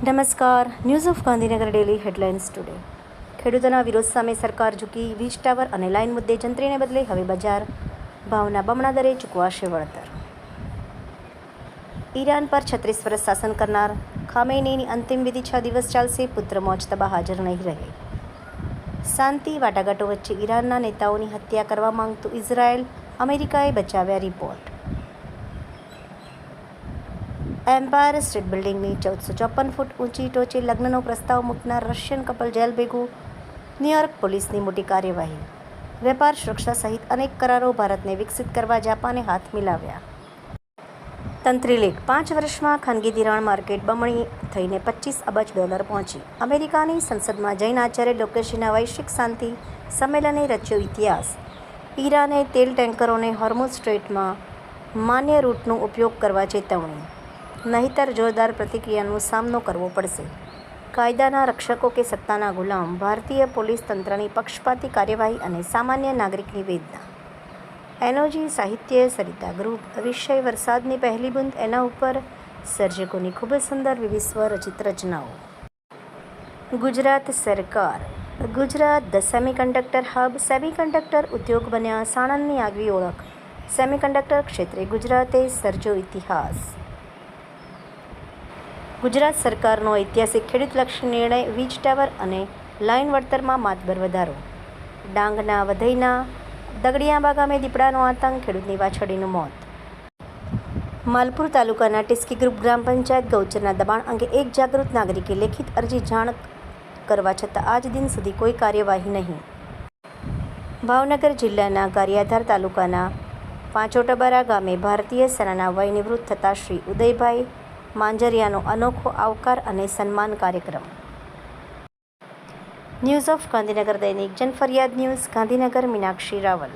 નમસ્કાર. News of Gandhinagar daily headlines today. ખેડૂતોના વિરોધ સામે સરકાર ઝૂકી. વીજ ટાવર અને લાઇન મુદ્દે જંત્રીને બદલે હવે બજાર ભાવના બમણા દરે ચૂકવાશે વળતર. ઈરાન પર 36 વર્ષ શાસન કરનાર ખામેનીની અંતિમ વિધિ 6 દિવસ ચાલશે. પુત્ર મોજતબા હાજર નહીં રહે. શાંતિ વાટાઘાટો વચ્ચે ઈરાનના નેતાઓની હત્યા કરવા માંગતું ઇઝરાયલ. અમેરિકાએ બચાવ્યા રિપોર્ટ. એમ્પાયર સ્ટેટ બિલ્ડિંગની 1454 ફૂટ ઊંચી ટોચે લગ્નનો પ્રસ્તાવ મૂકનાર રશિયન કપલ જેલ ભેગું. ન્યૂયોર્ક પોલીસની મોટી કાર્યવાહી. વેપાર સુરક્ષા સહિત અનેક કરારો. ભારતને વિકસિત કરવા જાપાને હાથ મિલાવ્યા. તંત્રી લીક. 5 વર્ષમાં ખાનગી ધિરાણ માર્કેટ બમણી થઈને $25 અબજ પહોંચી. અમેરિકાની સંસદમાં જૈન આચાર્ય લોકેશીના વૈશ્વિક શાંતિ સંમેલને રચ્યો ઇતિહાસ. ઈરાને તેલ ટેન્કરોને હોર્મુઝ સ્ટ્રેટમાં માન્ય રૂટનો ઉપયોગ કરવા ચેતવણી. નહીંતર જોરદાર પ્રતિક્રિયાનો સામનો કરવો પડશે. કાયદાના રક્ષકો કે સત્તાના ગુલામ. ભારતીય પોલીસ તંત્રની પક્ષપાતી કાર્યવાહી અને સામાન્ય નાગરિકની વેદના. એનઓજી સાહિત્ય સરિતા ગ્રુપ. વિષય વરસાદની પહેલી બૂંદ. એના ઉપર સર્જકોની ખૂબ જ સુંદર વિશ્વ રચિત રચનાઓ. ગુજરાત સરકાર. Gujarat the semiconductor hub. Semiconductor ઉદ્યોગ બન્યા સાણંદની આગવી ઓળખ. સેમિકન્ડક્ટર ક્ષેત્રે ગુજરાતે સર્જો ઇતિહાસ. ગુજરાત સરકારનો ઐતિહાસિક ખેડૂતલક્ષી નિર્ણય. વીજ ટાવર અને લાઇન વળતરમાં માતબર વધારો. ડાંગના વધઈના દગડિયાંબા ગામે દીપડાનો આતંક. ખેડૂતની વાછરડીનું મોત. માલપુર તાલુકાના ટિસ્કી ગ્રુપ ગ્રામ પંચાયત ગૌચરના દબાણ અંગે એક જાગૃત નાગરિકે લેખિત અરજી જાણ કરવા છતાં આજ દિન સુધી કોઈ કાર્યવાહી નહીં. ભાવનગર જિલ્લાના ગારિયાધાર તાલુકાના પાંચોટબરા ગામે ભારતીય સેનાના વય નિવૃત્ત થતા શ્રી ઉદયભાઈ માંજરિયાનો અનોખો આવકાર અને સન્માન કાર્યક્રમ. ન્યૂઝ ઓફ ગાંધીનગર દૈનિક જનફરિયાદ ન્યૂઝ ગાંધીનગર. મીનાક્ષી રાવલ.